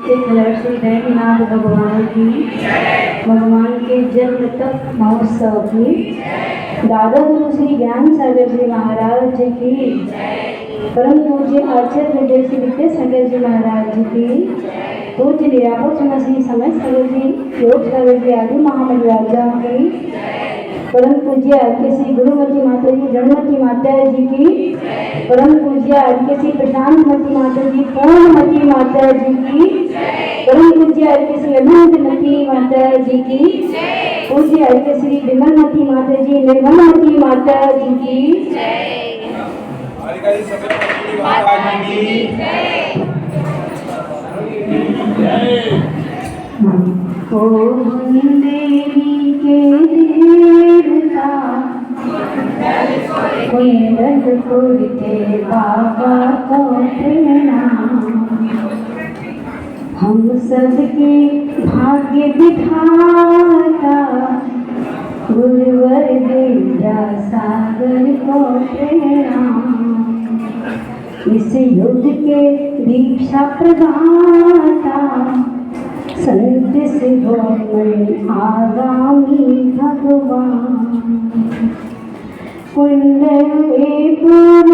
एक लहर श्री दैवनाथ भगवान की, भगवान के जन्म तक महोत्सव की, दादा गुरु श्री ज्ञान सागर जी महाराज जी की, परम पूज्य आचार्य विजय श्री विद्यासागर जी महाराज जी की, पूज्य निरापद श्री समय सागर जी, योग सागर जी आदि महामंडलाचार्यों की, परम पूज्य आर्के श्री गुरुमती माता जी रणमती माता जी की, परम पूज्य आर्के श्री प्रशांतमती माता जी पूर्णमती माता जी की, परम पूज्य आर्के श्री अनंतमती माता जी की, पूज्य आर्के श्री विमलमती माता जी निर्मलमती माता जी की, ओ देवी के देवता कुंदनपुर के बाबा को प्रणाम, हम सबके भाग्य विधाता गुरुवर विद्यासागर को प्रणाम, इस युग के दीक्षा प्रदाता संत शिरोमणि आगामी भगवान, कुंडलीपुर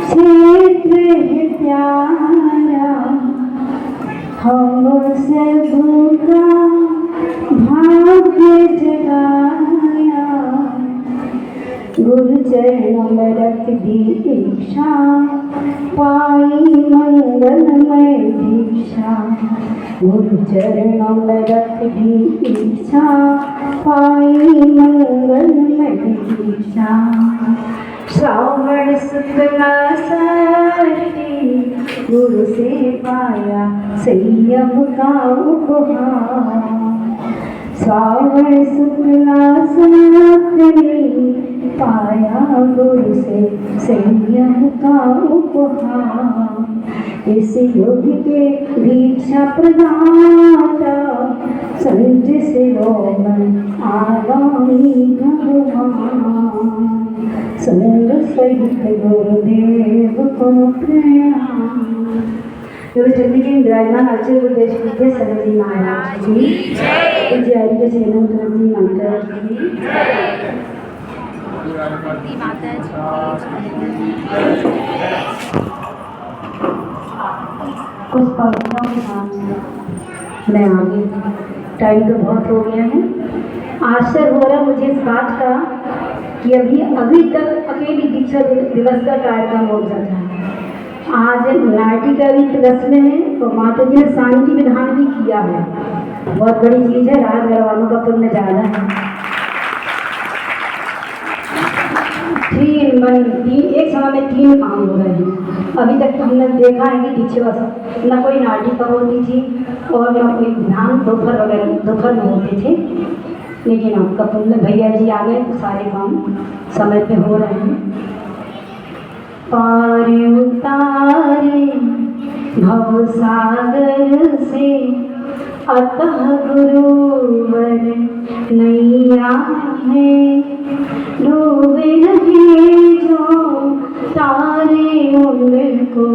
क्षेत्र है प्यारा, हम सबका भाग्य जगाया, गुरु चरणों में रख दी इच्छा, पाई मंगलमय दीक्षा, गुरु चरणों में रख दी इच्छा, पाई मंगलमय दीक्षा, श्रावण शुक्ला षष्ठी गुरु से पाया संयम का उपहार, श्रावण शुक्ला षष्ठी पाया गुरु से संयम का उपहार, इस युग के दीक्षा प्रदाता संत शिरोमणि आगामी भगवान, संग सहित गुरुदेव को प्रणाम। चंडी के विराजमान आचार्य गुरुदेव श्री सागर जी महाराज जी, पूज्य आर्य श्री अनंतमती माता जी, कुछ पवित्रों के साथ मैं आगे, टाइम तो बहुत हो गया है। आश्चर्य हो रहा मुझे इस बात का कि अभी तक अकेली दीक्षा दिवस का कार्यक्रम हो जाता है। आज नाटी का भी रस्म है और माता जी ने शांति विधान भी किया है, बहुत बड़ी चीज़ है, राजगढ़ वालों का पुण्य ज़्यादा है। एक समय में 3 काम हो रहे हैं। अभी तक तो हमने देखा है कि पीछे बस न कोई नाटिका होती थी और न कोई ध्यान दोपहर में होते थे, लेकिन आपका पुण्य भैया जी आ गए तो सारे काम समय पे हो रहे हैं। पार उतारे भव सागर से अतः गुरुवर नैया है, डूबे नहीं जो तारे उनको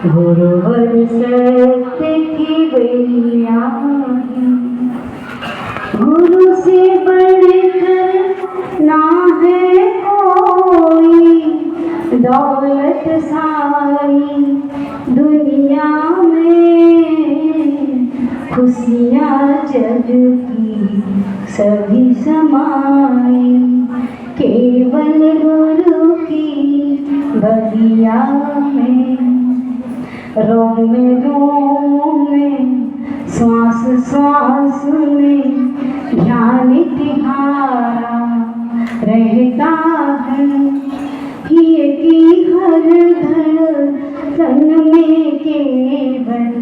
गुरुवर सत्य की बैया है, गुरु से बढ़कर ना है कोई दौलत सारी दुनिया में, खुशियाँ जग की सभी समाई, केवल गुरु की बगिया में, रोम में श्वास श्वास में ध्यान तिहारा रहता है, ये की हर धड़कन में केवल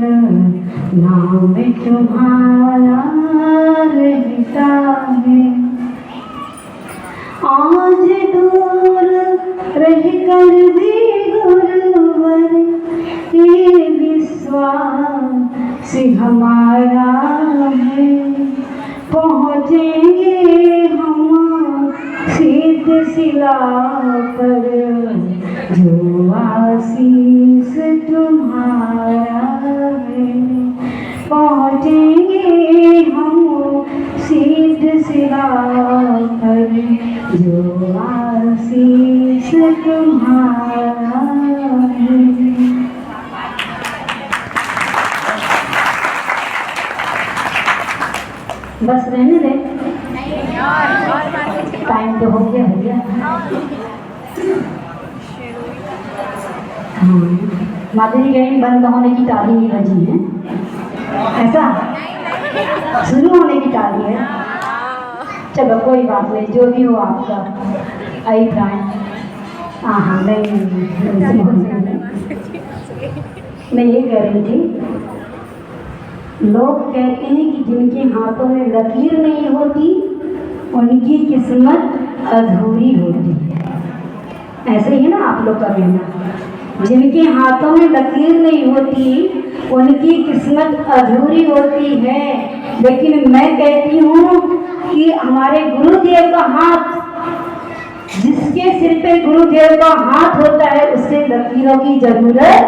नाम तुम्हारा रहता है। आज दूर रहकर भी गुरुवर ये विश्वास हमारा है, पहुँचेंगे हम सिद्ध शिला पर जो आशीष तुम्हारा है। बस रहने दे, टाइम तो हो गया भैया। हाँ, माता जी कहेंगे बंद होने की ताली नहीं बजी है, ऐसा शुरू होने की ताली है। चलो कोई बात नहीं, जो भी हो आपका अभिप्राय। हाँ नहीं, मैं ये कह रही थी, लोग कहते हैं कि जिनके हाथों में लकीर नहीं होती उनकी किस्मत अधूरी होती है। ऐसे ही ना आप लोग का कहना, जिनके हाथों में लकीर नहीं होती उनकी किस्मत अधूरी होती है। लेकिन मैं कहती हूँ कि हमारे गुरुदेव का हाथ, जिसके सिर पे गुरुदेव का हाथ होता है उससे लकीरों की जरूरत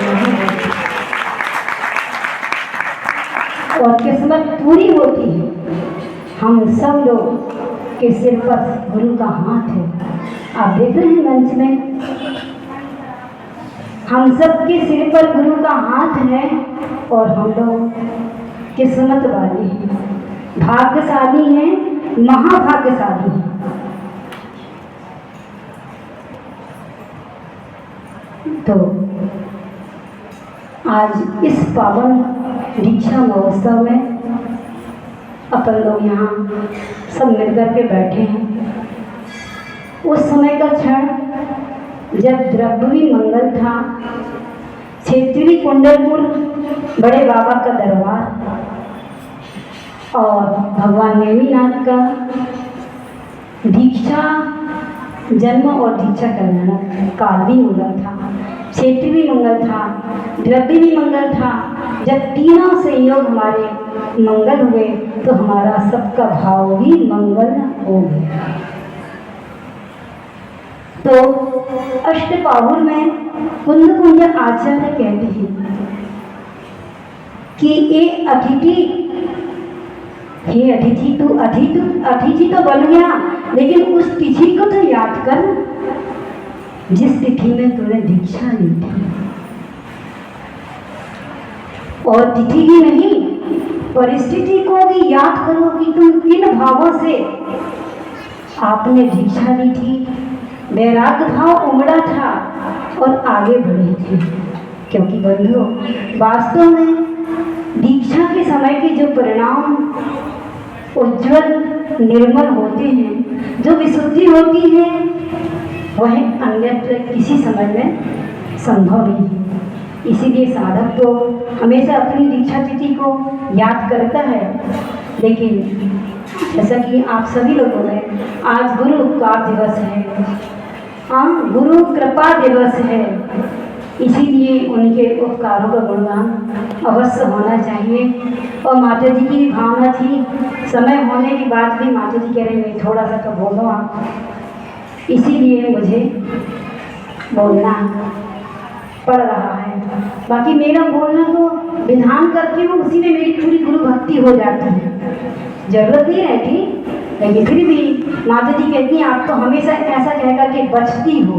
नहीं होती और किस्मत पूरी होती है। हम सब लोग के सिर पर गुरु का हाथ है। आप देख रहे हैं मंच में, हम सब के सिर पर गुरु का हाथ है और हम लोग किस्मत वाले हैं, भाग्यशाली हैं, महाभाग्यशाली हैं। तो आज इस पावन दीक्षा महोत्सव में अपन लोग यहाँ सब मिलकर के बैठे हैं। उस समय का क्षण जब द्रव्यवी मंगल था, क्षेत्रीय कुंडलपुर बड़े बाबा का दरबार और भगवान नेमिनाथ का दीक्षा जन्म और दीक्षा करना काल भी मंगल था, क्षेत्रीय भी मंगल था, द्रव्य भी मंगल था। जब तीनों संयोग हमारे मंगल हुए तो हमारा सबका भाव भी मंगल हो गया। तो अष्टपाहुर में कुंद कुंज आचार्य कहते हैं कि ये अतिथि, हे अतिथि तू अतिथि तो बन गया, लेकिन उस तिथि को तो याद कर जिस तिथि में तूने दीक्षा ली थी। और तिथि ही नहीं, परिस्थिति को भी याद करो कि तुम किन भावों से आपने दीक्षा ली थी। वैराग्य भाव उमड़ा था और आगे बढ़े थे। क्योंकि बंधुओं, वास्तव में दीक्षा के समय के जो परिणाम उज्जवल निर्मल होते हैं, जो विशुद्धि होती है, वह अन्यत्र किसी समय में संभव नहीं है। इसीलिए साधक तो हमेशा अपनी दीक्षा तिथि को याद करता है। लेकिन जैसा कि आप सभी लोगों ने, आज गुरु उपकार दिवस है, हाँ गुरु कृपा दिवस है, इसीलिए उनके उपकारों का गुणगान अवश्य होना चाहिए। और माता जी की भावना थी, समय होने के बाद भी माता जी कह रहे हैं थोड़ा सा तो बोलो आप, इसीलिए मुझे बोलना पड़ रहा है। बाकी मेरा बोलना तो विधान करती हूँ, उसी में मेरी पूरी गुरु भक्ति हो जाती है, जरूरत नहीं रहती। लेकिन फिर भी माता जी कहती हैं आप तो हमेशा ऐसा कह कर के बचती हो,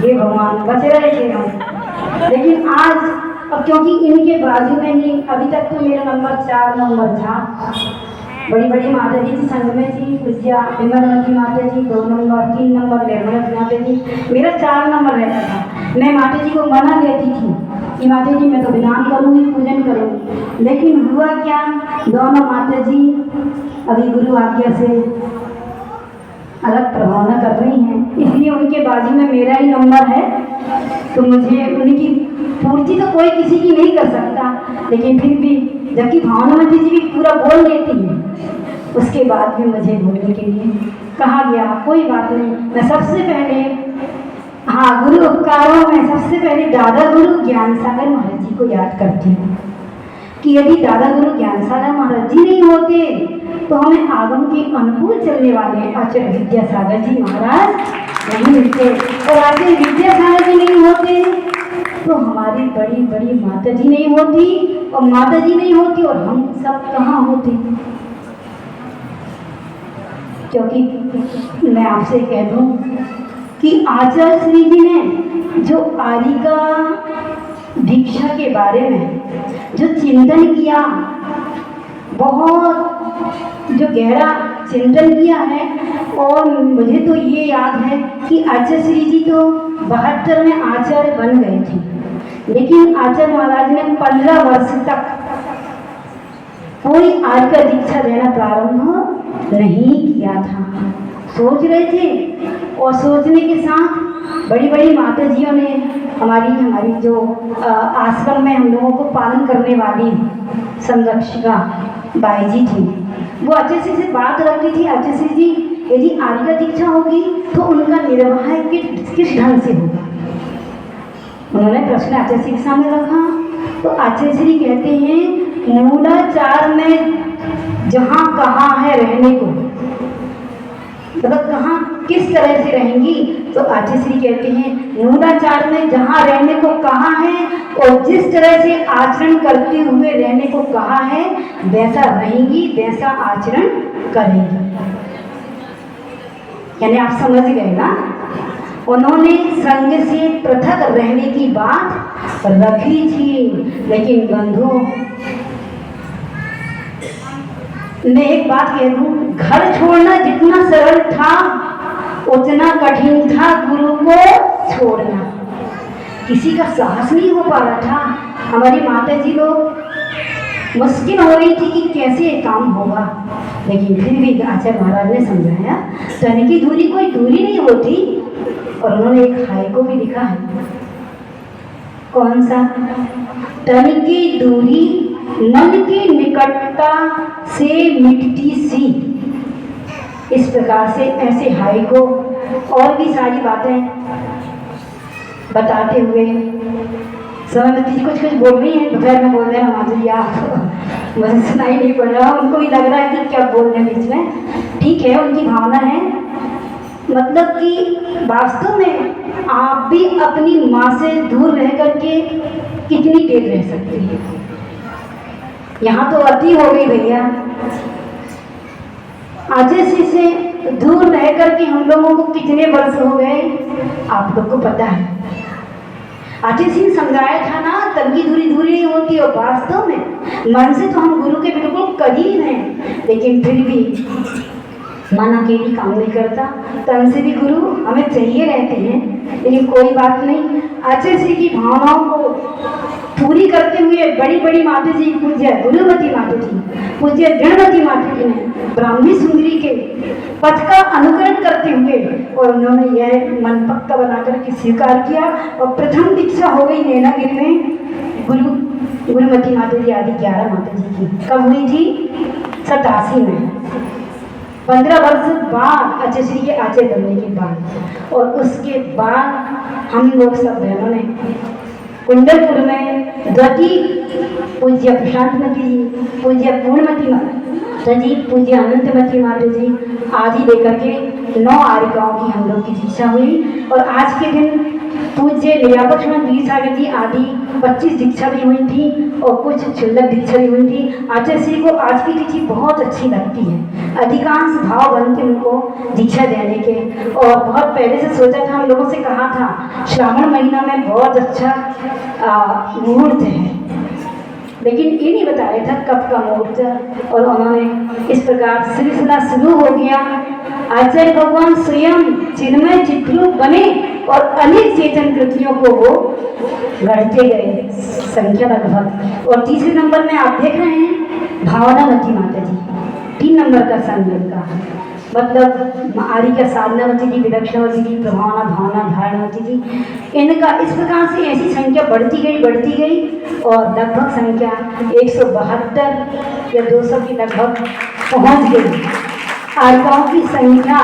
ये भगवान बच रहे थे हम। लेकिन आज अब क्योंकि इनके बाजू में ही, अभी तक तो मेरा नंबर 4 नंबर था, बड़ी बड़ी माता जी की संग में थी, पूज्या विमलवती माता जी 2 नंबर, 3 नंबर निर्मलवती माता जी, मेरा 4 नंबर रहता था। मैं माता जी को मना लेती थी कि माता जी मैं तो विधान करूँगी, पूजन करूँगी। लेकिन हुआ क्या, दोनों माता जी अभी गुरु आज्ञा से अलग प्रभाव न कर रही हैं, इसलिए उनके बाजू में मेरा ही नंबर है। तो मुझे उनकी पूर्ति तो कोई किसी की नहीं कर सकता, लेकिन फिर भी जबकि भावनावती जी भी पूरा बोल लेती है, उसके बाद भी मुझे बोलने के लिए कहा गया। कोई बात नहीं, मैं सबसे पहले, हाँ गुरु उपकारों में सबसे पहले दादा गुरु ज्ञान सागर महाराज जी को याद करती हूँ कि यदि दादा गुरु ज्ञान सागर महाराज जी नहीं होते तो हमें आगम के अनुकूल चलने वाले आचार्य विद्यासागर जी महाराज नहीं मिलते, और आचार्य विद्यासागर जी नहीं होते तो हमारी बड़ी बड़ी माता जी नहीं होती, और माता जी नहीं होती और हम सब कहाँ होते। क्योंकि मैं आपसे कह दूं कि आचार्य श्री जी ने जो आरिका दीक्षा के बारे में जो चिंतन किया, बहुत जो गहरा चिंतन किया है। और मुझे तो ये याद है कि आचार्य श्री जी तो 72 में आचार्य बन गए थे, लेकिन आचार्य महाराज ने 15 वर्ष तक कोई आर्य दीक्षा देना प्रारंभ नहीं किया था। सोच रहे थे और सोचने के साथ बड़ी बड़ी माता जियों ने हमारी जो आश्रम में हम लोगों को पालन करने वाली संरक्षिका बाई जी थी, वो आचार्य श्री से बात रखती थी, आचार्य श्री जी यदि आर्य दीक्षा होगी तो उनका निर्वाह किस ढंग से होगा। उन्होंने प्रश्न आचार्य श्री के सामने रखा तो आचार्य श्री कहते हैं मूलाचार में जहाँ कहाँ है रहने को, मतलब कहाँ किस तरह से रहेंगी, तो आचार्य श्री कहते हैं मूलाचार में जहाँ रहने को कहा है और जिस तरह से आचरण करते हुए रहने को कहा है वैसा रहेंगी, वैसा आचरण करेंगी। यानी आप समझ गए ना, उन्होंने संग से पृथक रहने की बात रखी थी। लेकिन बंधु मैं एक बात कह दूं, घर छोड़ना जितना सरल था उतना कठिन था गुरु को छोड़ना। किसी का साहस नहीं हो पा रहा था। हमारी माता जी लोग मुश्किल हो रही थी कि कैसे ये काम होगा, लेकिन फिर भी आचार्य महाराज ने समझाया तन की दूरी कोई दूरी नहीं होती। और उन्होंने एक हाय को भी लिखा है, कौन सा, तन की दूरी मन की निकटता से मिटती सी। इस प्रकार से ऐसे हाय को और भी सारी बातें बताते हुए समझती जी कुछ बोल रही है, दोपहर में बोल रहे हैं माधुरी आप, मुझे सुनाई नहीं पड़ रहा, उनको भी लग रहा है कि क्या बोल रहे हैं बीच में। ठीक है, उनकी भावना है, मतलब कि वास्तव में आप भी अपनी माँ से दूर रह करके कितनी देर रह सकती है। यहाँ तो अति हो गई भैया। आचार्य श्री से दूर रह करके हम लोगों को कितने वर्ष हो गए आप लोग को पता है। आचार्य श्री ने समझाया था ना, तन की दूरी दूरी नहीं होती। और वास्तव में मन से तो हम गुरु के बिल्कुल करीब हैं, लेकिन फिर भी मन अकेली काम नहीं करता। तन से भी गुरु हमें चाहिए रहते हैं, लेकिन कोई बात नहीं। आचार्य श्री की भावनाओं को पूरी करते हुए बड़ी बड़ी माता जी, पूज्य गुरुमती माता जी, पूज्य गणमती माता जी ने ब्राह्मी सुंदरी के पथ का अनुकरण करते हुए और उन्होंने यह मन पक्का बनाकर के स्वीकार किया। और प्रथम दीक्षा हो गई नैनागिरी में गुरुमती माता जी आदि 11 माता जी की। कब हुई थी? 87 में, 15 वर्ष बाद आचार्य श्री के आचार्य बनने के बाद। और उसके बाद हम लोग सब बहनों ने कुंडलपुर में गति पूज्य प्रशांतमती जी, पूज्य पूर्णमती माता जी, पूज्य अनंतमती माता जी आदि लेकर के 9 आर्यिकाओं की हम लोग की दीक्षा हुई। और आज के दिन पूज्य निर्यापक्षण वीर सागर जी आदि 25 दीक्षा भी हुई थी और कुछ क्षुल्लक दीक्षा भी हुई थी। आचार्य श्री को आज की तिथि बहुत अच्छी लगती है, अधिकांश भाव बनते उनको दीक्षा देने के। और बहुत पहले से सोचा था, हम लोगों से कहा था श्रावण महीना में बहुत अच्छा मुहूर्त है, लेकिन ये नहीं बताया था कब का मुहूर्त। और उन्होंने इस प्रकार सिलसिला शुरू हो गया। आचार्य भगवान स्वयं चिन्मय चित्रूप बने और अनेक चेतन कृतियों को वो गढ़ते गए, संख्या लगभग। और तीसरे नंबर में आप देख रहे हैं भावनामती माता जी, 3 नंबर का संयोग का, मतलब आर्य का साधनावती जी, विलक्षणावती जी, प्रभावना, भावना, धारणावती जी। इनका इस प्रकार से ऐसी संख्या बढ़ती गई और लगभग संख्या 172 या 200 की लगभग पहुंच गई आर्यिकाओं की संख्या।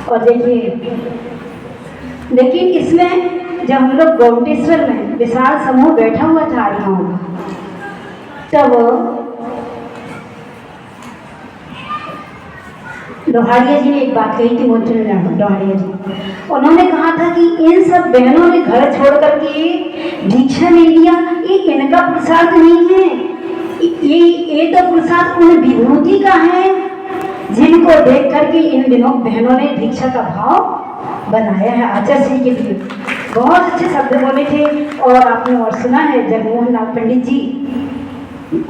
और देखिए, लेकिन इसमें जब हम लोग गौटेश्वर में विशाल समूह बैठा हुआ था आर्यिकाओं का, तब लोहाड़िया जी ने एक बात कही थी, मूलचंद लोहाड़िया जी, उन्होंने कहा था कि इन सब बहनों ने घर छोड़ करके दीक्षा ले लिया, ये इनका प्रसाद नहीं है, ये तो प्रसाद उन विभूति का है जिनको देख करके इन दिनों बहनों ने दीक्षा का भाव बनाया है। आचार्य श्री के लिए बहुत अच्छे शब्द बोले थे। और आपने और सुना है जगमोहन लाल पंडित जी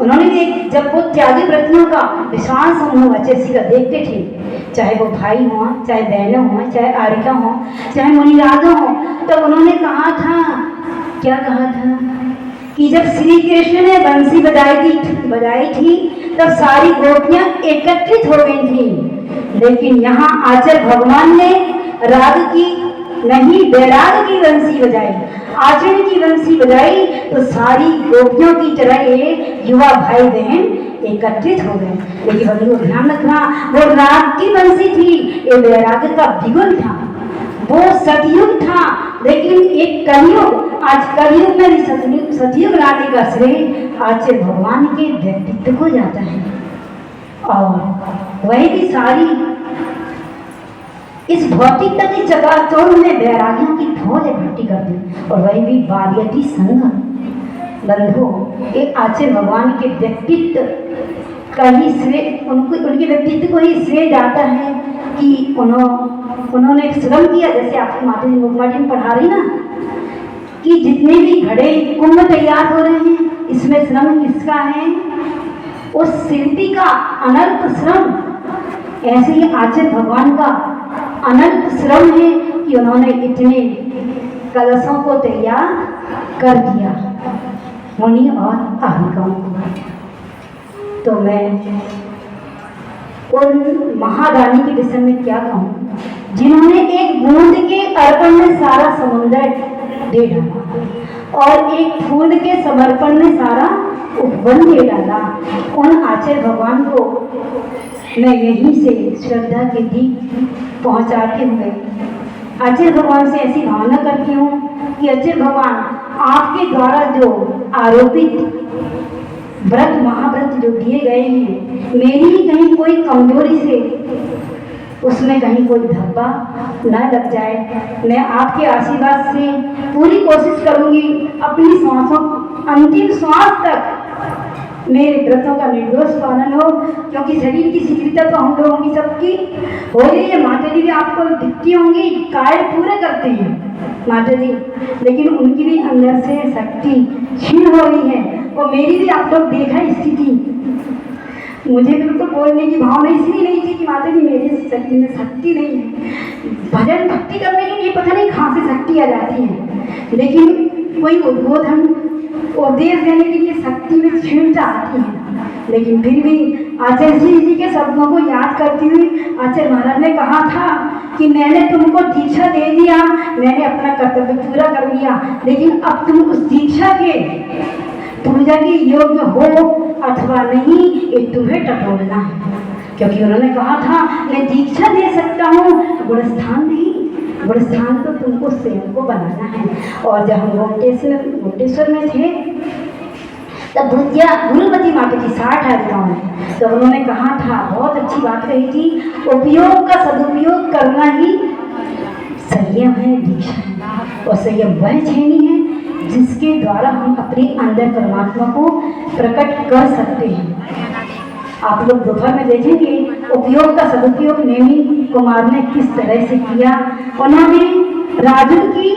उन्होंने भी जब वो त्यागी व्रतियों का विशाल समूह अचेसी का देखते थे, चाहे वो भाई हों, चाहे बहनें हों, चाहे आरिका हों, चाहे मुनिराजा हों, तो उन्होंने कहा था, क्या कहा था कि जब श्री कृष्ण ने बंसी बजाई थी तब सारी गोपियां एकत्रित हो गई थी, लेकिन यहाँ आचार्य भगवान ने राग की नहीं बैराग की बंसी बजाई, आचरण की बंसी बजाई, तो सारी गोपियों की तरह ये युवा भाई बहन एकत्रित हो गए। लेकिन वो ध्यान रखना, वो राग की बंसी थी, ये बैराग का द्विगुण था, वो सतयुग था। लेकिन एक कलयुग, आज कलयुग में सतयुग लाने का श्रेय आचार्य भगवान के व्यक्तित्व को जाता है। और वही भी सारी इस भौतिकता की चकाचौंध में बैरागियों की फौज इकट्ठी कर दी, और वही भी बालियती संघ बंधु एक आचार्य भगवान के व्यक्तित्व का ही श्रेय, उनके व्यक्तित्व को ही श्रेय जाता है कि उन्होंने श्रम किया। जैसे आपकी माता जी मुखमाटी में पढ़ा रही ना कि जितने भी घड़े कुंभ तैयार हो रहे हैं, इसमें श्रम किसका है? उस शिल्पी का अनंत श्रम। ऐसे ही आचार्य भगवान का अनंत श्रम है कि उन्होंने इतने कलशों को तैयार कर दिया मुनि और आहिकाओं को। तो मैं उन महारानी के विषय में क्या कहूँ, जिन्होंने एक बूंद के अर्पण में सारा समुद्र दे डाला और एक फूल के समर्पण में सारा उपवन दे डाला। उन आचार्य भगवान को मैं यहीं से श्रद्धा के दीप पहुंचाते हुए आचार्य भगवान से ऐसी भावना करती हूँ कि आचार्य भगवान, आपके द्वारा जो आरोपित व्रत महाव्रत जो दिए गए हैं, मेरी कहीं कोई कमजोरी से उसमें कहीं कोई धब्बा न लग जाए। मैं आपके आशीर्वाद से पूरी कोशिश करूंगी अपनी सांसों अंतिम श्वास तक मेरे व्रतों का निर्दोष पालन हो, क्योंकि शरीर की शीघ्रता तो हम लोगों की सबकी हो रही है। माता जी भी आपको दिखती होंगी, कार्य पूरे करते हैं माता जी, लेकिन उनकी भी अंदर से शक्ति क्षीण हो रही है। और मेरी भी आप लोग देखा स्थिति, मुझे बिल्कुल बोलने की भावना इसलिए नहीं थी कि माता जी मेरे शरीर में शक्ति नहीं है। भजन भक्ति करने के लिए पता नहीं कहाँ से शक्ति आ जाती है, लेकिन कोई उद्बोधन उपदेश देने के लिए शक्ति में क्षीणता आती है। लेकिन फिर भी आचार्य श्री जी के शब्दों को याद करती हुई आचार्य महाराज ने कहा था कि मैंने तुमको दीक्षा दे दिया, मैंने अपना कर्तव्य पूरा कर लिया, लेकिन अब तुम उस दीक्षा के पूजा के योग्य हो अथवा नहीं, ये तुम्हें टटोलना है। क्योंकि उन्होंने कहा था मैं दीक्षा दे सकता हूँ, गुणस्थान नहीं, गुणस्थान तो तुमको स्वयं को बनाना है। और जब हम गोमटेश्वर में थे तब गुरुमती माता की 60 आरिकाओं में, तो उन्होंने कहा था, बहुत अच्छी बात कही थी, उपयोग का सदुपयोग करना ही संयम है, दीक्षा है। और संयम वह छेनी है जिसके द्वारा हम अपने अंदर परमात्मा को प्रकट कर सकते हैं। आप लोग दोपहर में देखेंगे उपयोग का सदुपयोग नेमी कुमार ने किस तरह से किया। उन्होंने राजू की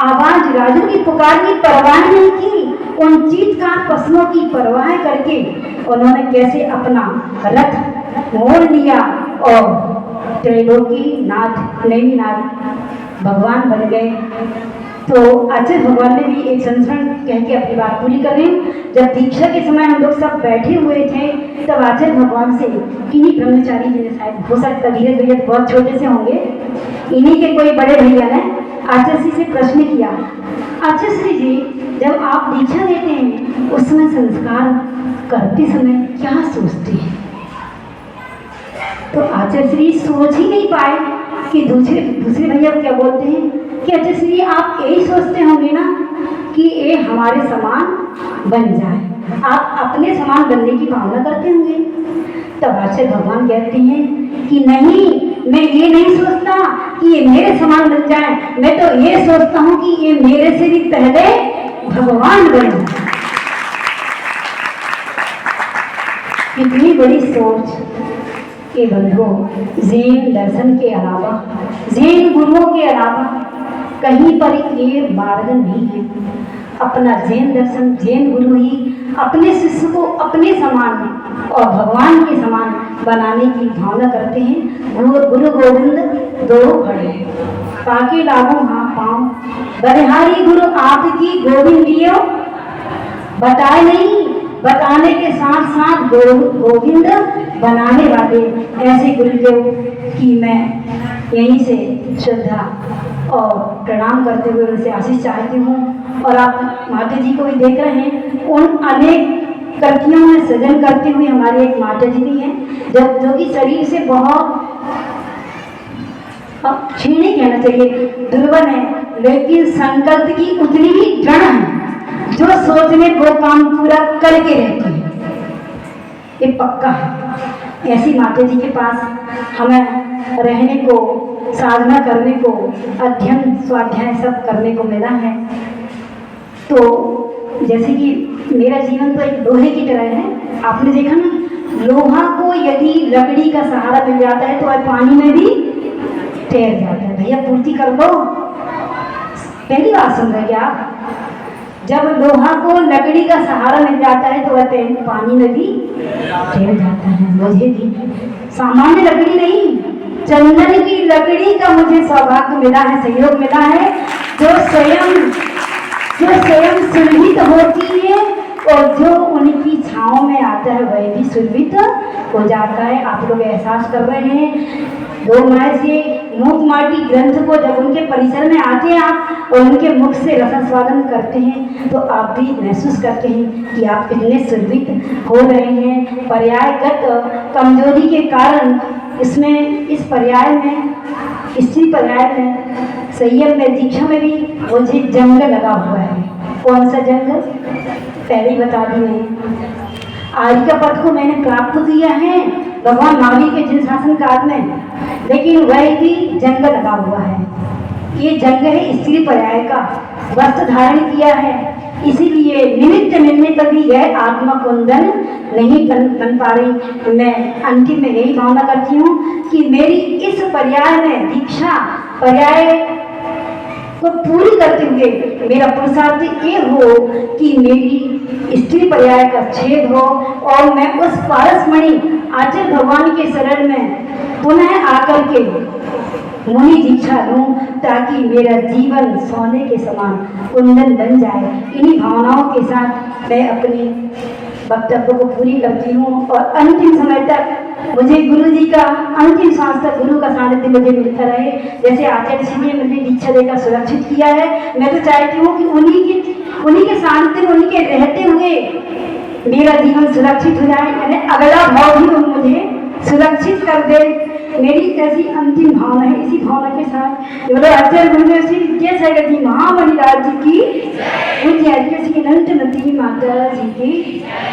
आवाज, राजू की पुकार की परवाह नहीं की, उन चीत्कार पशुओं की परवाह करके उन्होंने कैसे अपना रथ मोड़ लिया और त्रैलोकी नाथ नेमी नाथ भगवान बन गए। तो आचार्य भगवान ने भी एक संस्मरण कह के अपनी बात पूरी कर रही हूँ। जब दीक्षा के समय हम लोग सब बैठे हुए थे तब आचार्य भगवान से इन्हीं ब्रह्मचारी जी ने, शायद हो सकता धीरे भैया तो बहुत छोटे से होंगे, इन्हीं के कोई बड़े भैया ने आचार्य श्री से प्रश्न किया, आचार्य श्री जी जब आप दीक्षा देते हैं उस समय संस्कार करते समय क्या सोचते हैं? तो आचार्य श्री सोच ही नहीं पाए कि दूसरे भैया क्या बोलते हैं कि आचार्य श्री आप यही सोचते होंगे ना कि ये हमारे समान बन जाए, आप अपने समान बनने की भावना करते होंगे। तब आचार्य भगवान कहते हैं कि नहीं, मैं ये नहीं सोचता कि ये मेरे समान बन जाए, मैं तो ये सोचता हूँ कि ये मेरे से भी पहले भगवान बने। कितनी बड़ी सोच के बंधु, जैन दर्शन के अलावा, जैन गुरुओं के अलावा कहीं पर ये मार्ग नहीं है। अपना जैन दर्शन, जैन गुरु ही अपने शिष्य को अपने समान और भगवान के समान बनाने की भावना करते हैं। गुरु गोविंद दो खड़े ताकि लागू हाँ पाँव, बलिहारी गुरु आपकी गोविंद लियो, बताए नहीं बताने के साथ साथ गोविंद बनाने वाले ऐसे गुरुदेव की मैं यहीं से श्रद्धा और प्रणाम करते हुए उनसे आशीष चाहती हूँ। और आप माता जी को भी देख रहे हैं, उन अनेक कृतियों में सृजन करते हुए हमारी एक माता जी भी हैं जो कि शरीर से बहुत क्षीण नहीं कहना चाहिए, दुर्बल है, लेकिन संकल्प की उतनी ही दृढ़ है, जो सोचने वो काम पूरा करके रहती है, ये पक्का है। ऐसी माता जी के पास हमें रहने को, साधना करने को, अध्ययन स्वाध्याय सब करने को मिला है। तो जैसे कि मेरा जीवन तो एक लोहे की तरह है, आपने देखा ना, लोहा को यदि लकड़ी का सहारा मिल जाता है तो वह पानी में भी तैर जाता है। भैया पूर्ति कर दो, पहली बात सुन रहे क्या? जब लोहा को लकड़ी का सहारा मिल जाता है तो वह पानी में भी तैर जाता है। मुझे भी सामान्य लकड़ी नहीं, चंदन की लकड़ी का मुझे सौभाग्य मिला है, सहयोग मिला है, जो स्वयं सुरभित होती है और जो उनकी छाँव में आता है वह भी सुरभित हो जाता है। आप लोग एहसास कर रहे हैं, दो माह से मूक माटी ग्रंथ को जब उनके परिसर में आते हैं आप और उनके मुख से रसास्वादन करते हैं तो आप भी महसूस करते हैं कि आप कितने सुरभित हो रहे हैं। पर्यायगत कमजोरी के कारण इसमें, इस पर्याय में, इसी पर्याय में, संयम में, दीक्षा में भी मुझे जंग लगा हुआ है। कौन सा जंग? पहले ही बता दी मैंने, आर्य का पद को मैंने प्राप्त किया है भगवान महावीर के जिन शासन काल में, लेकिन वह भी जंग लगा हुआ है। ये जंग है स्त्री पर्याय का, वस्त्र धारण किया है, इसीलिए निमित्त मिलने पर भी यह आत्मा कुंदन नहीं बन पा रही। मैं अंतिम में यही भावना करती हूँ कि मेरी इस पर्याय में, दीक्षा पर्याय को पूरी करते हुए मेरा पुरुषार्थ ये हो कि मेरी स्त्री पर्याय का छेद हो और मैं उस पारसमणि आचार्य भगवान के शरण में पुनः आकर के मुनि दीक्षा लूं, ताकि मेरा जीवन सोने के समान कुंदन बन जाए। इन्हीं भावनाओं के साथ मैं अपने वक्तव्य को पूरी करती हूँ और अंतिम समय तक मुझे गुरु जी का, अंतिम सांस तक गुरु का सानिध्य मुझे मिलता रहे। जैसे आचार्य जी ने मुझे दीक्षा देकर सुरक्षित किया है, मैं तो चाहती हूँ कि उन्हीं के सानिध्य में, उनके रहते हुए मेरा जीवन सुरक्षित हो जाए, यानी अगला भाव भी मुझे सुरक्षित कर दे। मेरी ऐसी अंतिम भावना है। इसी भावना के साथ बोलो आचार्य गुरुदेव श्री विद्यासागर जी महामणि राज जी की, पूज्य श्री अनंतमती माता जी की।